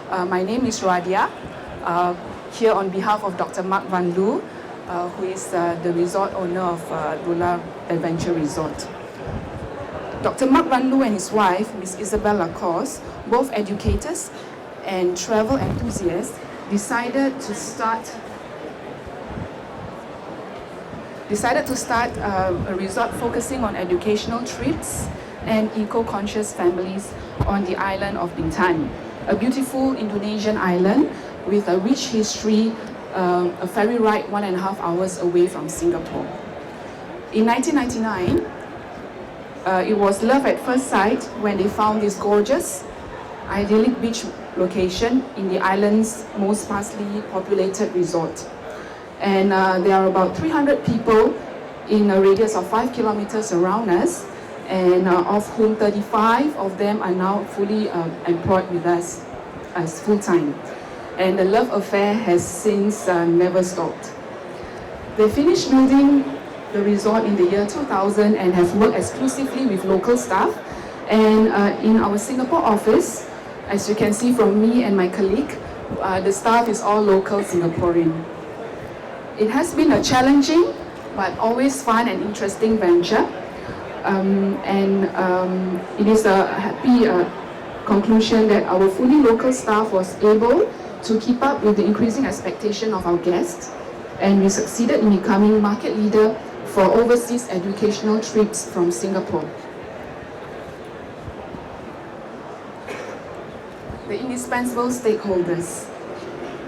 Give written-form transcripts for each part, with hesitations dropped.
My name is Radia, here on behalf of Dr. Marc van Loo, who is the resort owner of Loola Adventure Resort. Dr. Marc van Loo and his wife, Ms. Isabel Lacoste, both educators and travel enthusiasts, decided to start a resort focusing on educational trips and eco-conscious families on the island of Bintan, a beautiful Indonesian island with a rich history, a ferry ride 1.5 hours away from Singapore. In 1999, it was love at first sight when they found this gorgeous, idyllic beach location in the island's most sparsely populated resort. And there are about 300 people in a radius of 5 kilometers around us, and of whom 35 of them are now fully employed with us as full-time. And the love affair has since never stopped. They finished building the resort in the year 2000 and have worked exclusively with local staff. And in our Singapore office, as you can see from me and my colleague, the staff is all local Singaporean. It has been a challenging but always fun and interesting venture. It is a happy conclusion that our fully local staff was able to keep up with the increasing expectation of our guests, and we succeeded in becoming market leader for overseas educational trips from Singapore. The indispensable stakeholders.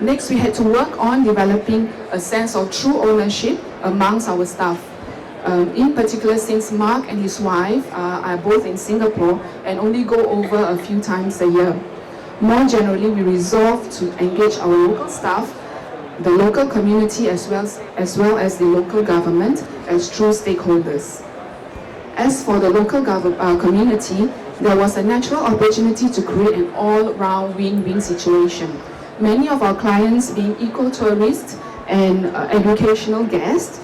Next, we had to work on developing a sense of true ownership amongst our staff. In particular, since Marc and his wife are both in Singapore and only go over a few times a year. More generally, we resolved to engage our local staff, the local community, as well as the local government as true stakeholders. As for the local community, there was a natural opportunity to create an all-round win-win situation. Many of our clients being eco-tourists and educational guests,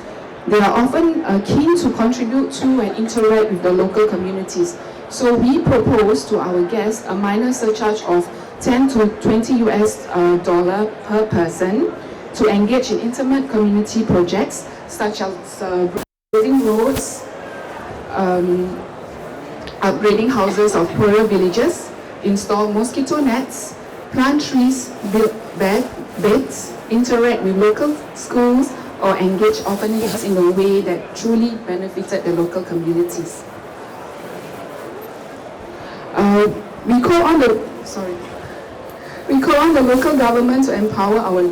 they are often keen to contribute to and interact with the local communities. So we propose to our guests a minor surcharge of $10 to $20 per person to engage in intimate community projects such as building roads, upgrading houses of poorer villages, install mosquito nets, plant trees, build beds, interact with local schools, or engage orphanages in a way that truly benefited the local communities. We call on the local government to empower our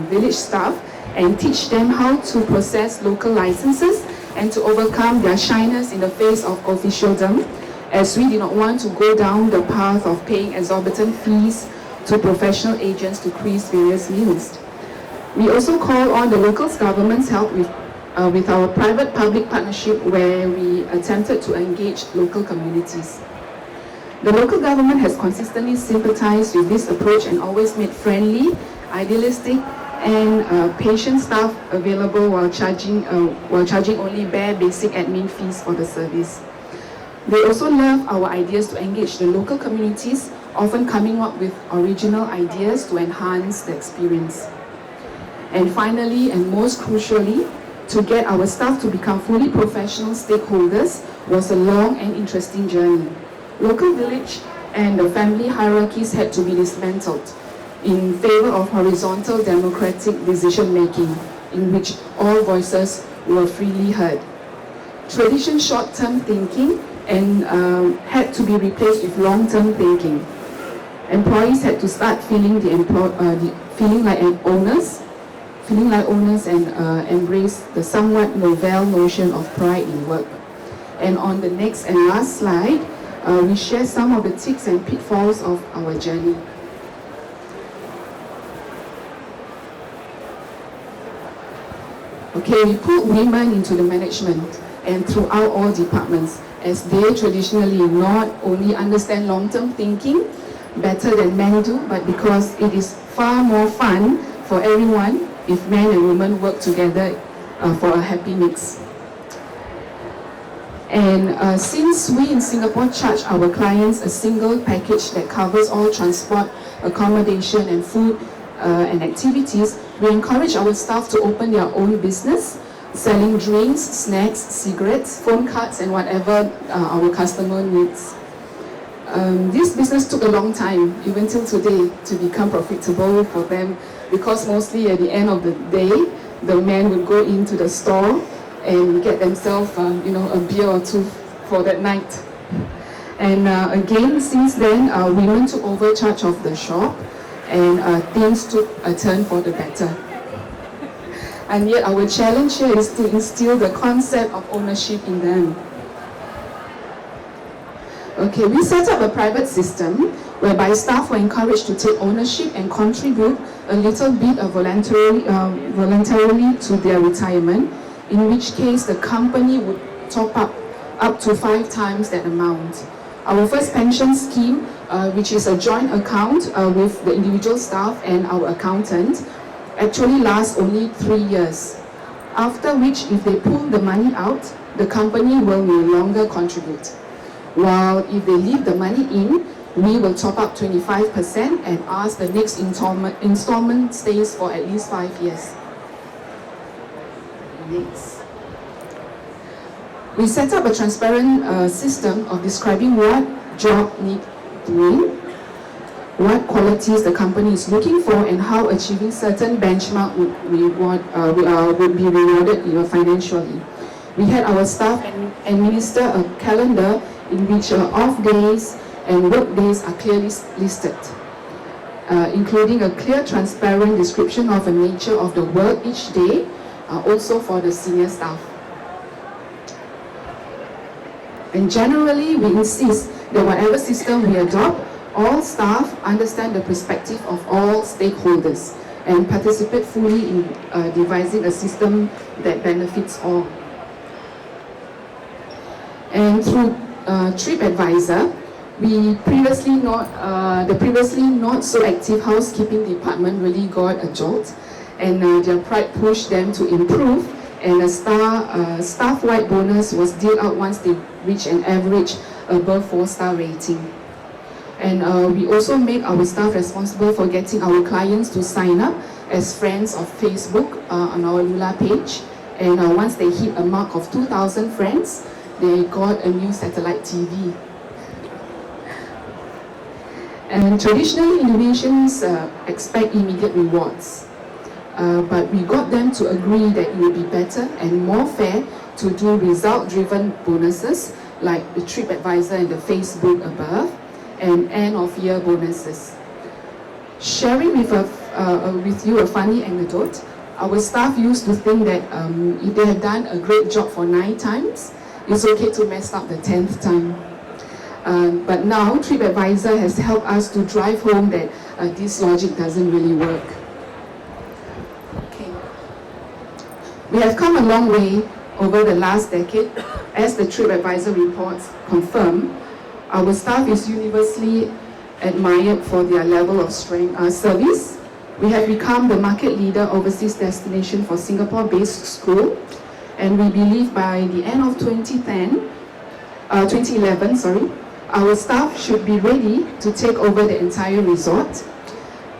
village staff and teach them how to process local licenses and to overcome their shyness in the face of officialdom, as we do not want to go down the path of paying exorbitant fees to professional agents to crease various meals. We also call on the local government's help with our private-public partnership, where we attempted to engage local communities. The local government has consistently sympathized with this approach and always made friendly, idealistic, and patient staff available while charging only bare basic admin fees for the service. They also love our ideas to engage the local communities, often coming up with original ideas to enhance the experience. And finally, and most crucially, to get our staff to become fully professional stakeholders was a long and interesting journey. Local village and the family hierarchies had to be dismantled in favor of horizontal democratic decision-making, in which all voices were freely heard. Tradition short-term thinking had to be replaced with long-term thinking. Employees had to start feeling like owners and embrace the somewhat novel notion of pride in work. And on the next and last slide, we share some of the tips and pitfalls of our journey. Okay, we put women into the management and throughout all departments, as they traditionally not only understand long-term thinking better than men do, but because it is far more fun for everyone if men and women work together for a happy mix. And since we in Singapore charge our clients a single package that covers all transport, accommodation and food and activities, we encourage our staff to open their own business, selling drinks, snacks, cigarettes, phone cards, and whatever our customer needs. This business took a long time, even till today, to become profitable for them, because mostly at the end of the day, the men would go into the store and get themselves, a beer or two for that night. And again, since then, women took over charge of the shop, and things took a turn for the better. And yet, our challenge here is to instill the concept of ownership in them. Okay, we set up a private system whereby staff were encouraged to take ownership and contribute a little bit voluntarily to their retirement, in which case the company would top up to 5 times that amount. Our first pension scheme, which is a joint account with the individual staff and our accountant, actually lasts only 3 years, after which if they pull the money out, the company will no longer contribute. While if they leave the money in, we will top up 25% and ask the next installment stays for at least 5 years. Next. We set up a transparent system of describing what job needs doing, what qualities the company is looking for, and how achieving certain benchmark would be rewarded financially. We had our staff administer a calendar in which off days and work days are clearly listed, including a clear, transparent description of the nature of the work each day, also for the senior staff. And generally, we insist that whatever system we adopt, all staff understand the perspective of all stakeholders and participate fully in devising a system that benefits all. And through TripAdvisor, the previously not so active housekeeping department really got a jolt, and their pride pushed them to improve, and a staff-wide bonus was dealt out once they reached an average above 4-star rating. And we also made our staff responsible for getting our clients to sign up as friends of Facebook on our Loola page, and once they hit a mark of 2,000 friends, they got a new satellite TV. And traditionally, Indonesians expect immediate rewards. But we got them to agree that it would be better and more fair to do result-driven bonuses like the TripAdvisor and the Facebook above, and end-of-year bonuses. Sharing with you a funny anecdote, our staff used to think that if they have done a great job for 9 times, it's okay to mess up the 10th time. But now TripAdvisor has helped us to drive home that this logic doesn't really work. Okay. We have come a long way over the last decade. As the TripAdvisor reports confirm, our staff is universally admired for their level of service. We have become the market leader overseas destination for Singapore-based school, and we believe by the end of 2011, our staff should be ready to take over the entire resort,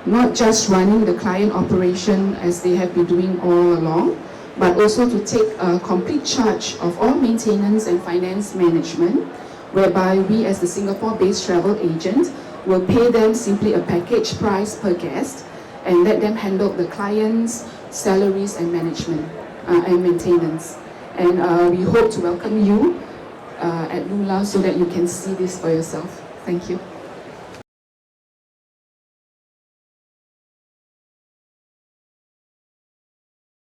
not just running the client operation as they have been doing all along, but also to take complete charge of all maintenance and finance management, whereby we as the Singapore-based travel agent will pay them simply a package price per guest and let them handle the clients' salaries and management and maintenance. And we hope to welcome you at Loola so that you can see this for yourself. Thank you.